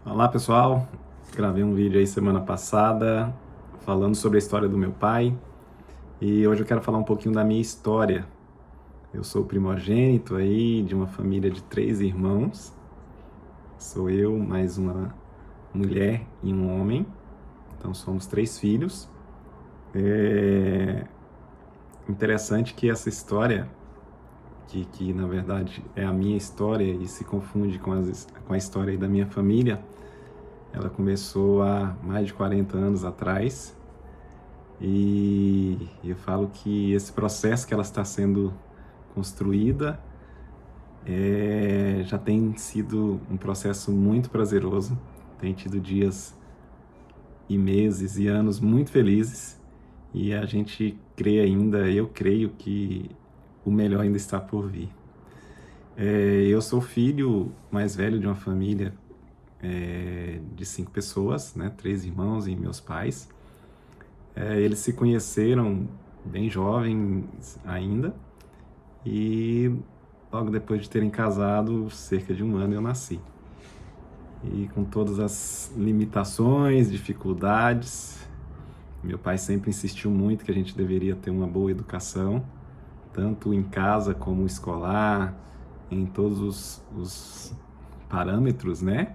Olá pessoal, gravei um vídeo aí semana passada falando sobre a história do meu pai e hoje eu quero falar um pouquinho da minha história. Eu sou primogênito aí de uma família de 3 irmãos, sou eu mais uma mulher e um homem, então somos 3 filhos. É interessante que essa história, que na verdade é a minha história e se confunde com a história aí da minha família, ela começou há mais de 40 anos atrás e eu falo que esse processo que ela está sendo construída já tem sido um processo muito prazeroso, tem tido dias e meses e anos muito felizes e a gente crê ainda, eu creio que o melhor ainda está por vir. Eu sou filho mais velho de uma família de 5 pessoas, né? 3 irmãos e meus pais. Eles se conheceram bem jovens ainda e logo depois de terem casado, cerca de um ano, eu nasci. E com todas as limitações, dificuldades, meu pai sempre insistiu muito que a gente deveria ter uma boa educação, tanto em casa como escolar, em todos os parâmetros, né?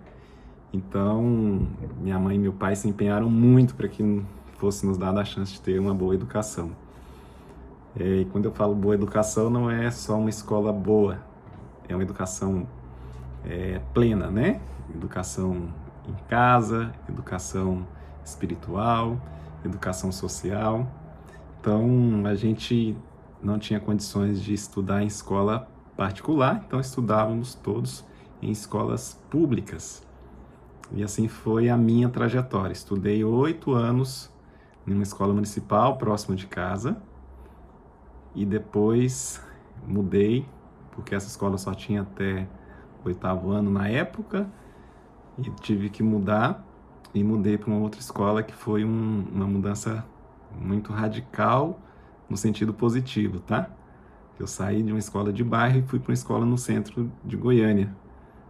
Então, minha mãe e meu pai se empenharam muito para que fosse nos dada a chance de ter uma boa educação. E quando eu falo boa educação, não é só uma escola boa, é uma educação plena, né? Educação em casa, educação espiritual, educação social. Então, a gente não tinha condições de estudar em escola particular, então estudávamos todos em escolas públicas. E assim foi a minha trajetória. Estudei 8 anos em uma escola municipal próxima de casa e depois mudei, porque essa escola só tinha até o 8º ano na época, e tive que mudar e mudei para uma outra escola que foi uma mudança muito radical no sentido positivo, tá? Eu saí de uma escola de bairro e fui para uma escola no centro de Goiânia,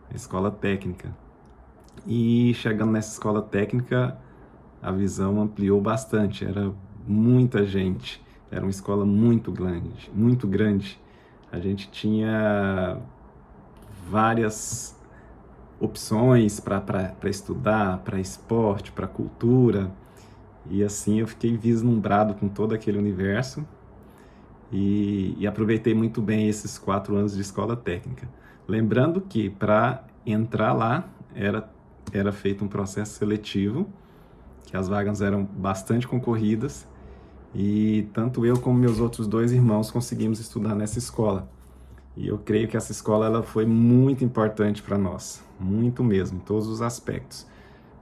a escola técnica. E chegando nessa escola técnica, a visão ampliou bastante, era muita gente, era uma escola muito grande, muito grande. A gente tinha várias opções para estudar, para esporte, para cultura, e assim eu fiquei vislumbrado com todo aquele universo e aproveitei muito bem esses 4 anos de escola técnica. Lembrando que para entrar lá era feito um processo seletivo, que as vagas eram bastante concorridas e tanto eu como meus outros 2 irmãos conseguimos estudar nessa escola. E eu creio que essa escola ela foi muito importante para nós, muito mesmo, em todos os aspectos.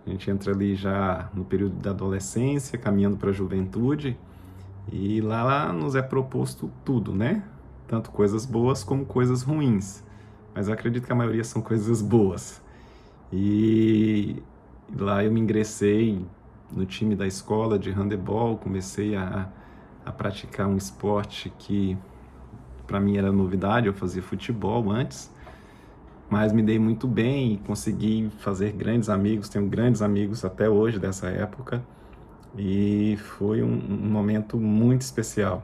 A gente entra ali já no período da adolescência, caminhando para a juventude, e lá nos é proposto tudo, né? Tanto coisas boas como coisas ruins. Mas eu acredito que a maioria são coisas boas. E lá eu me ingressei no time da escola de handebol, comecei a praticar um esporte que para mim era novidade, eu fazia futebol antes, mas me dei muito bem e consegui fazer grandes amigos, tenho grandes amigos até hoje dessa época, e foi um momento muito especial.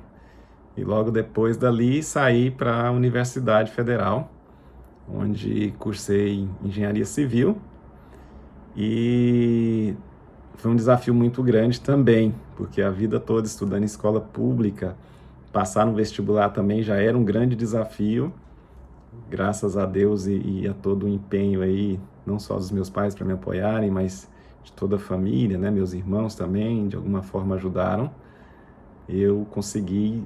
E logo depois dali saí para a Universidade Federal, onde cursei engenharia civil, e foi um desafio muito grande também, porque a vida toda estudando em escola pública, passar no vestibular também já era um grande desafio, graças a Deus e a todo o empenho aí, não só dos meus pais para me apoiarem, mas de toda a família, né? Meus irmãos também, de alguma forma ajudaram. Eu consegui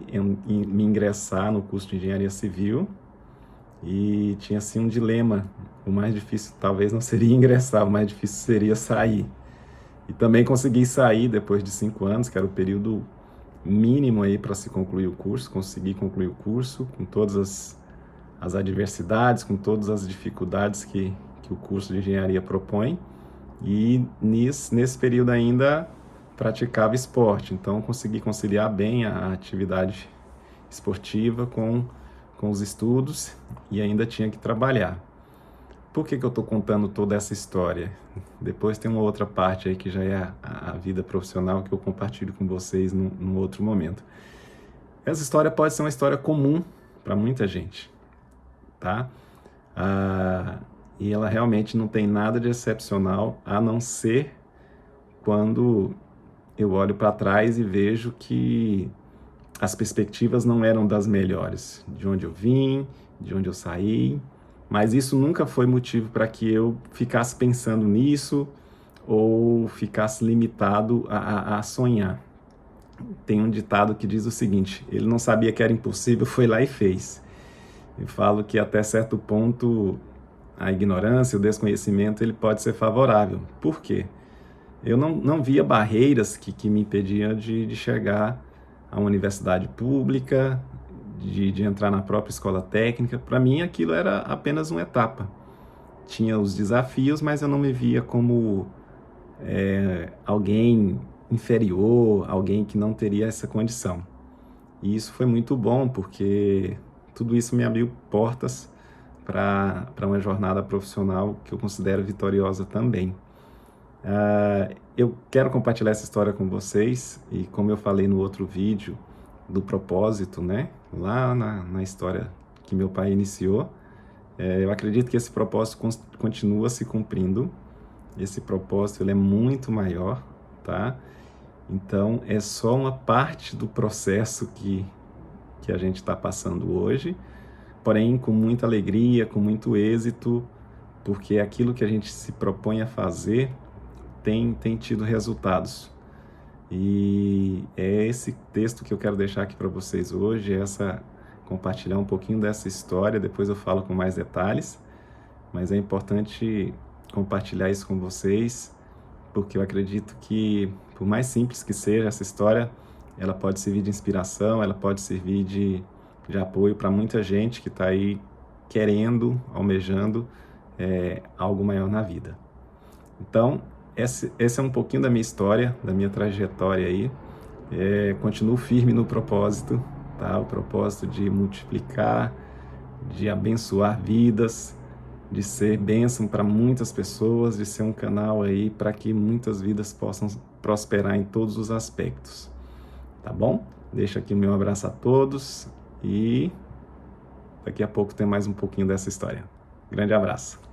me ingressar no curso de engenharia civil e tinha assim um dilema. O mais difícil talvez não seria ingressar, o mais difícil seria sair. E também consegui sair depois de 5 anos, que era o período mínimo aí para se concluir o curso. Consegui concluir o curso com todas as adversidades, com todas as dificuldades que o curso de engenharia propõe. E nesse período ainda praticava esporte, então consegui conciliar bem a atividade esportiva com os estudos e ainda tinha que trabalhar. por que eu estou contando toda essa história? Depois tem uma outra parte aí que já é a vida profissional que eu compartilho com vocês num outro momento. Essa história pode ser uma história comum para muita gente, tá? E ela realmente não tem nada de excepcional, a não ser quando eu olho para trás e vejo que as perspectivas não eram das melhores, de onde eu vim, de onde eu saí, mas isso nunca foi motivo para que eu ficasse pensando nisso ou ficasse limitado a sonhar. Tem um ditado que diz o seguinte: ele não sabia que era impossível, foi lá e fez. Eu falo que até certo ponto a ignorância, o desconhecimento, ele pode ser favorável. Por quê? Eu não via barreiras que me impediam de chegar a uma universidade pública, de entrar na própria escola técnica. Para mim, aquilo era apenas uma etapa. Tinha os desafios, mas eu não me via como alguém inferior, alguém que não teria essa condição. E isso foi muito bom, porque tudo isso me abriu portas para uma jornada profissional que eu considero vitoriosa também. Eu quero compartilhar essa história com vocês, e como eu falei no outro vídeo do propósito, né? Lá na história que meu pai iniciou, eu acredito que esse propósito continua se cumprindo. Esse propósito ele é muito maior, tá? Então é só uma parte do processo que a gente está passando hoje, porém com muita alegria, com muito êxito, porque aquilo que a gente se propõe a fazer tem tido resultados. E é esse texto que eu quero deixar aqui para vocês hoje, compartilhar um pouquinho dessa história, depois eu falo com mais detalhes, mas é importante compartilhar isso com vocês, porque eu acredito que, por mais simples que seja essa história, ela pode servir de inspiração, ela pode servir de apoio para muita gente que está aí querendo, almejando algo maior na vida. Então, esse é um pouquinho da minha história, da minha trajetória aí. Continuo firme no propósito, tá? O propósito de multiplicar, de abençoar vidas, de ser bênção para muitas pessoas, de ser um canal aí para que muitas vidas possam prosperar em todos os aspectos. Tá bom? Deixo aqui o meu abraço a todos e daqui a pouco tem mais um pouquinho dessa história. Grande abraço.